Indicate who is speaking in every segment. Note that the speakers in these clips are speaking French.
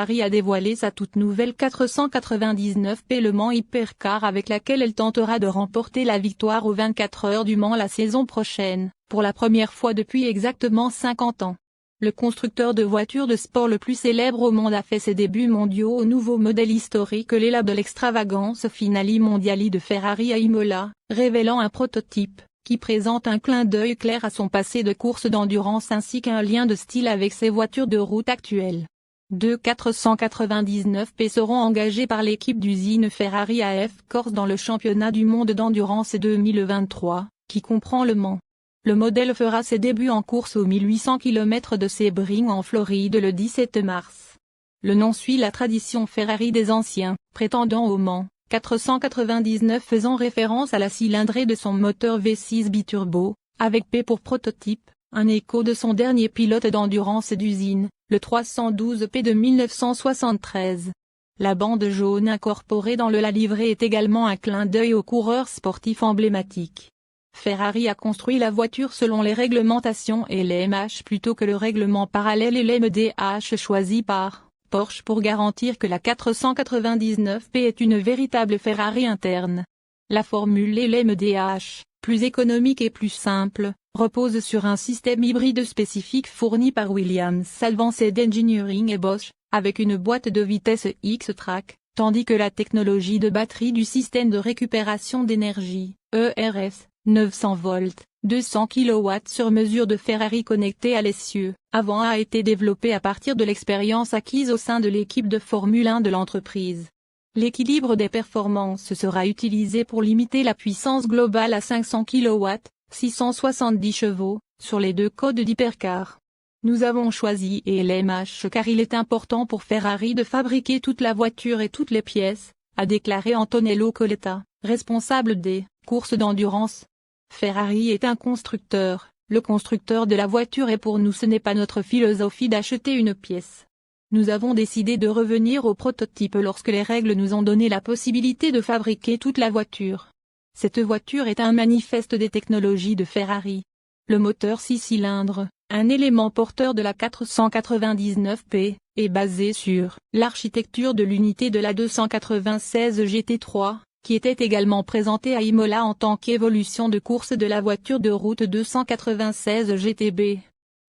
Speaker 1: Ferrari a dévoilé sa toute nouvelle 499P Le Mans Hypercar avec laquelle elle tentera de remporter la victoire aux 24 heures du Mans la saison prochaine, pour la première fois depuis exactement 50 ans. Le constructeur de voitures de sport le plus célèbre au monde a fait ses débuts mondiaux au nouveau modèle historique l'élab de l'extravagance Finale Mondiali de Ferrari à Imola, révélant un prototype qui présente un clin d'œil clair à son passé de course d'endurance ainsi qu'un lien de style avec ses voitures de route actuelles. Deux 499P seront engagés par l'équipe d'usine Ferrari AF Corse dans le championnat du monde d'endurance 2023, qui comprend Le Mans. Le modèle fera ses débuts en course aux 1800 km de Sebring en Floride le 17 mars. Le nom suit la tradition Ferrari des anciens, prétendant au Mans. 499 faisant référence à la cylindrée de son moteur V6 biturbo, avec P pour prototype, un écho de son dernier pilote d'endurance d'usine, le 312P de 1973. La bande jaune incorporée dans la livrée est également un clin d'œil aux coureurs sportifs emblématiques. Ferrari a construit la voiture selon les réglementations et les MH plutôt que le règlement parallèle et l'MDH choisi par Porsche pour garantir que la 499P est une véritable Ferrari interne. La formule et l'MDH, plus économique et plus simple, repose sur un système hybride spécifique fourni par Williams Advanced Engineering et Bosch, avec une boîte de vitesse X-Track, tandis que la technologie de batterie du système de récupération d'énergie, ERS, 900 volts, 200 kW sur mesure de Ferrari connecté à l'essieu, avant a été développé à partir de l'expérience acquise au sein de l'équipe de Formule 1 de l'entreprise. L'équilibre des performances sera utilisé pour limiter la puissance globale à 500 kW, 670 chevaux, sur les deux codes d'hypercar. Nous avons choisi LMH car il est important pour Ferrari de fabriquer toute la voiture et toutes les pièces, a déclaré Antonello Coletta, responsable des courses d'endurance. Ferrari est un constructeur, le constructeur de la voiture et pour nous ce n'est pas notre philosophie d'acheter une pièce. Nous avons décidé de revenir au prototype lorsque les règles nous ont donné la possibilité de fabriquer toute la voiture. Cette voiture est un manifeste des technologies de Ferrari. Le moteur 6 cylindres, un élément porteur de la 499P, est basé sur l'architecture de l'unité de la 296 GT3, qui était également présentée à Imola en tant qu'évolution de course de la voiture de route 296 GTB.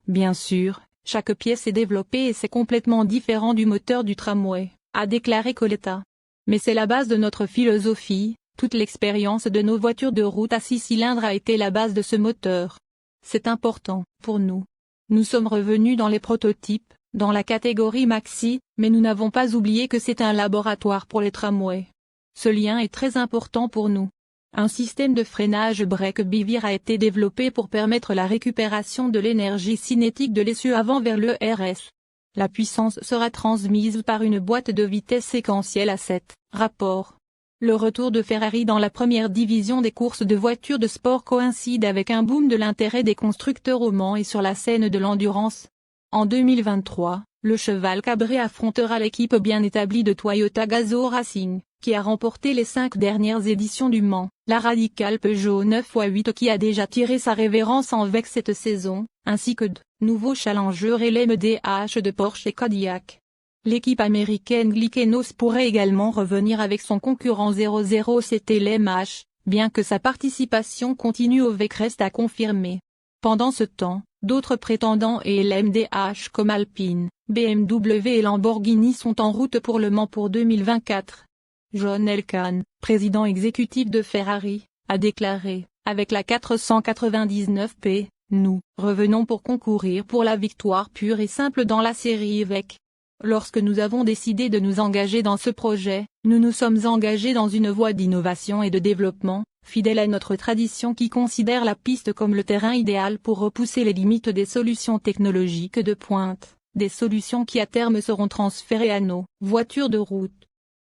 Speaker 1: Bien sûr, chaque pièce est développée et c'est complètement différent du moteur du tramway, a déclaré Coletta. Mais c'est la base de notre philosophie, toute l'expérience de nos voitures de route à 6 cylindres a été la base de ce moteur. C'est important, pour nous. Nous sommes revenus dans les prototypes, dans la catégorie maxi, mais nous n'avons pas oublié que c'est un laboratoire pour les tramways. Ce lien est très important pour nous. Un système de freinage break Bivir a été développé pour permettre la récupération de l'énergie cinétique de l'essieu avant vers le RS. La puissance sera transmise par une boîte de vitesse séquentielle à 7 rapports. Le retour de Ferrari dans la première division des courses de voitures de sport coïncide avec un boom de l'intérêt des constructeurs au Mans et sur la scène de l'endurance. En 2023, le cheval cabré affrontera l'équipe bien établie de Toyota Gazoo Racing, qui a remporté les 5 dernières éditions du Mans, la radicale Peugeot 9x8 qui a déjà tiré sa révérence en VEC cette saison, ainsi que de nouveaux challengers et l'MDH de Porsche et Cadillac. L'équipe américaine Glickenhaus pourrait également revenir avec son concurrent 00CT LMH, bien que sa participation continue au VEC reste à confirmer. Pendant ce temps, d'autres prétendants et l'MDH comme Alpine, BMW et Lamborghini sont en route pour Le Mans pour 2024. John Elkann, président exécutif de Ferrari, a déclaré, avec la 499P, nous revenons pour concourir pour la victoire pure et simple dans la série VEC. Lorsque nous avons décidé de nous engager dans ce projet, nous nous sommes engagés dans une voie d'innovation et de développement, fidèle à notre tradition qui considère la piste comme le terrain idéal pour repousser les limites des solutions technologiques de pointe, des solutions qui à terme seront transférées à nos voitures de route.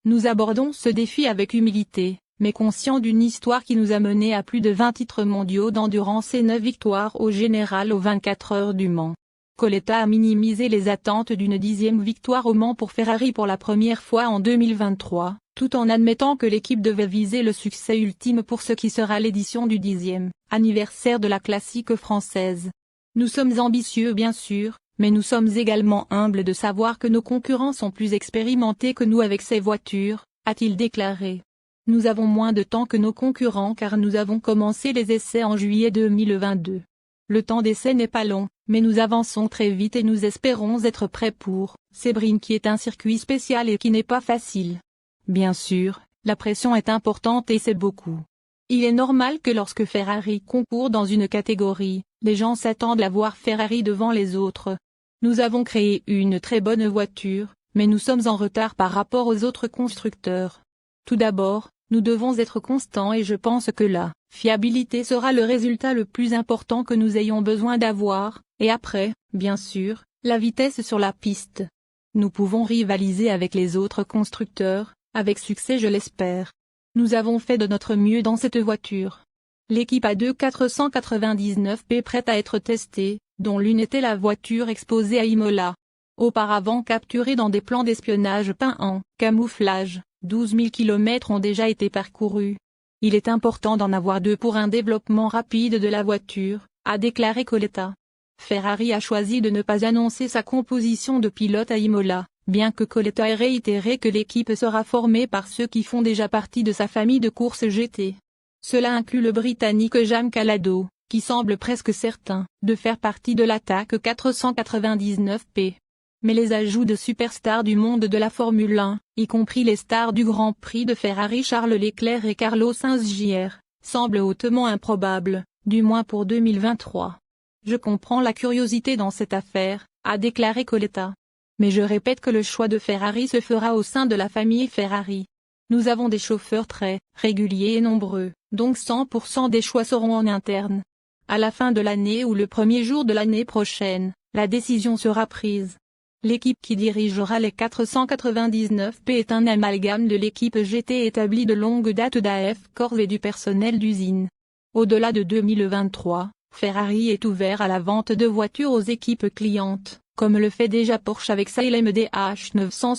Speaker 1: Nous abordons ce défi avec humilité, mais conscients d'une histoire qui nous a menés à plus de 20 titres mondiaux d'endurance et 9 victoires au général aux 24 heures du Mans. Coletta a minimisé les attentes d'une 10e victoire au Mans pour Ferrari pour la première fois en 2023, tout en admettant que l'équipe devait viser le succès ultime pour ce qui sera l'édition du 10e anniversaire de la classique française. Nous sommes ambitieux bien sûr, Mais nous sommes également humbles de savoir que nos concurrents sont plus expérimentés que nous avec ces voitures, a-t-il déclaré. Nous avons moins de temps que nos concurrents car nous avons commencé les essais en juillet 2022. Le temps d'essai n'est pas long, mais nous avançons très vite et nous espérons être prêts pour Sebring qui est un circuit spécial et qui n'est pas facile. Bien sûr, la pression est importante et c'est beaucoup. Il est normal que lorsque Ferrari concourt dans une catégorie, les gens s'attendent à voir Ferrari devant les autres. Nous avons créé une très bonne voiture, mais nous sommes en retard par rapport aux autres constructeurs. Tout d'abord, nous devons être constants et je pense que la fiabilité sera le résultat le plus important que nous ayons besoin d'avoir, et après, bien sûr, la vitesse sur la piste. Nous pouvons rivaliser avec les autres constructeurs, avec succès je l'espère. Nous avons fait de notre mieux dans cette voiture. L'équipe A2 499P prête à être testée, dont l'une était la voiture exposée à Imola. Auparavant capturée dans des plans d'espionnage peints en camouflage, 12 000 km ont déjà été parcourus. Il est important d'en avoir deux pour un développement rapide de la voiture, a déclaré Coletta. Ferrari a choisi de ne pas annoncer sa composition de pilotes à Imola, bien que Coletta ait réitéré que l'équipe sera formée par ceux qui font déjà partie de sa famille de courses GT. Cela inclut le Britannique Jam Calado, qui semble presque certain de faire partie de l'attaque 499P. Mais les ajouts de superstars du monde de la Formule 1, y compris les stars du Grand Prix de Ferrari Charles Leclerc et Carlos Sainz Jr., semblent hautement improbables, du moins pour 2023. Je comprends la curiosité dans cette affaire, a déclaré Coletta. Mais je répète que le choix de Ferrari se fera au sein de la famille Ferrari. Nous avons des chauffeurs très réguliers et nombreux, donc 100% des choix seront en interne. À la fin de l'année ou le premier jour de l'année prochaine, la décision sera prise. L'équipe qui dirigera les 499P est un amalgame de l'équipe GT établie de longue date d'AF Corse et du personnel d'usine. Au-delà de 2023, Ferrari est ouvert à la vente de voitures aux équipes clientes, comme le fait déjà Porsche avec sa LMDh 900.